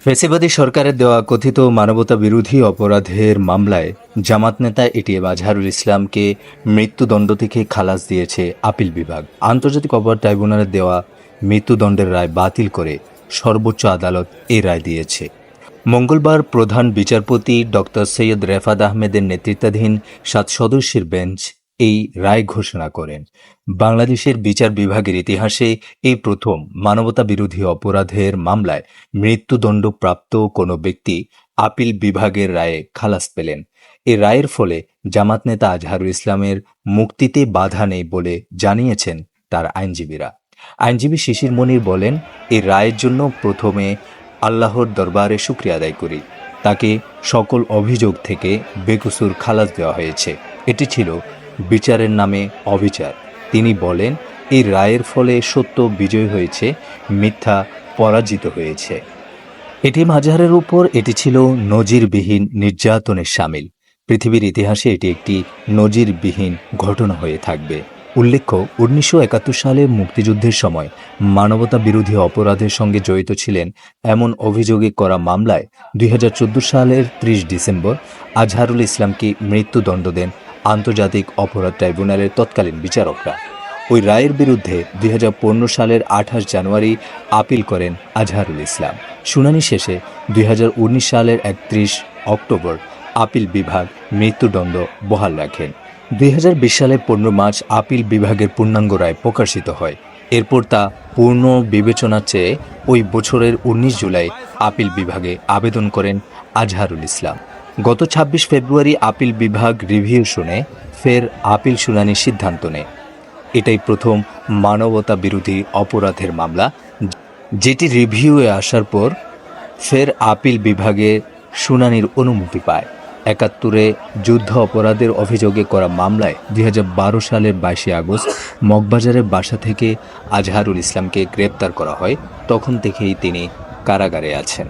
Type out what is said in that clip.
ফ্যাসিবাদী সরকারের দেওয়া কথিত মানবতা বিরোধী অপরাধের মামলায় জামাত নেতা এটিএম আজহারুল ইসলামকে মৃত্যুদণ্ড থেকে খালাস দিয়েছে আপিল বিভাগ। আন্তর্জাতিক অপরাধ ট্রাইব্যুনালের দেওয়া মৃত্যুদণ্ডের রায় বাতিল করে সর্বোচ্চ আদালত এই রায় দিয়েছে। মঙ্গলবার প্রধান বিচারপতি ডক্টর সৈয়দ রেফাত আহমেদের নেতৃত্বাধীন 7 সদস্যের বেঞ্চ এই রায় ঘোষণা করেন। বাংলাদেশের বিচার বিভাগের ইতিহাসে এই প্রথম মানবতা বিরোধী অপরাধের মামলায় মৃত্যুদণ্ডপ্রাপ্ত কোনো ব্যক্তি আপিল বিভাগের রায়ে খালাস পেলেন। এই রায়ের ফলে জামাত নেতা আজহারুল ইসলামের মুক্তিতে বাধা নেই বলে জানিয়েছেন তার আইনজীবীরা। আইনজীবী শিশির মনির বলেন, এই রায়ের জন্য প্রথমে আল্লাহর দরবারে শুকরিয়া আদায় করি। তাকে সকল অভিযোগ থেকে বেকসুর খালাস দেওয়া হয়েছে। এটি ছিল বিচারের নামে অবিচার। তিনি বলেন, এই রায়ের ফলে সত্য বিজয় হয়েছে, মিথ্যা পরাজিত হয়েছে। এটিএম আজহারের উপর এটি ছিল নজিরবিহীন নির্যাতনের শামিল। পৃথিবীর ইতিহাসে এটি একটি নজিরবিহীন ঘটনা হয়ে থাকবে। উল্লেখ্য, 1971 সালে মুক্তিযুদ্ধের সময় মানবতা বিরোধী অপরাধের সঙ্গে জড়িত ছিলেন এমন অভিযোগে করা মামলায় 2014 সালের 30 ডিসেম্বর আজহারুল ইসলামকে মৃত্যুদণ্ড দেন আন্তর্জাতিক অপরাধ ট্রাইব্যুনালের তৎকালীন বিচারকরা। ওই রায়ের বিরুদ্ধে 2015 সালের 28 জানুয়ারি আপিল করেন আজহারুল ইসলাম। শুনানি শেষে 2019 সালের 31 অক্টোবর আপিল বিভাগ মৃত্যুদণ্ড বহাল রাখেন। 2020 সালের 15 মার্চ আপিল বিভাগের পূর্ণাঙ্গ রায় প্রকাশিত হয়। এরপর তা পূর্ণ বিবেচনা চেয়ে ওই বছরের 19 জুলাই আপিল বিভাগে আবেদন করেন আজহারুল ইসলাম। গত 26 ফেব্রুয়ারি আপিল বিভাগ রিভিউ শুনে ফের আপিল শুনানির সিদ্ধান্ত নেয়। এটাই প্রথম মানবতা বিরোধী অপরাধের মামলা যেটি রিভিউয়ে আসার পর ফের আপিল বিভাগে শুনানির অনুমতি পায়। 71-এ যুদ্ধ অপরাধের অভিযোগে করা মামলায় 2012 সালের 22 আগস্ট মগবাজারের বাসা থেকে আজহারুল ইসলামকে গ্রেপ্তার করা হয়। তখন থেকেই তিনি কারাগারে আছেন।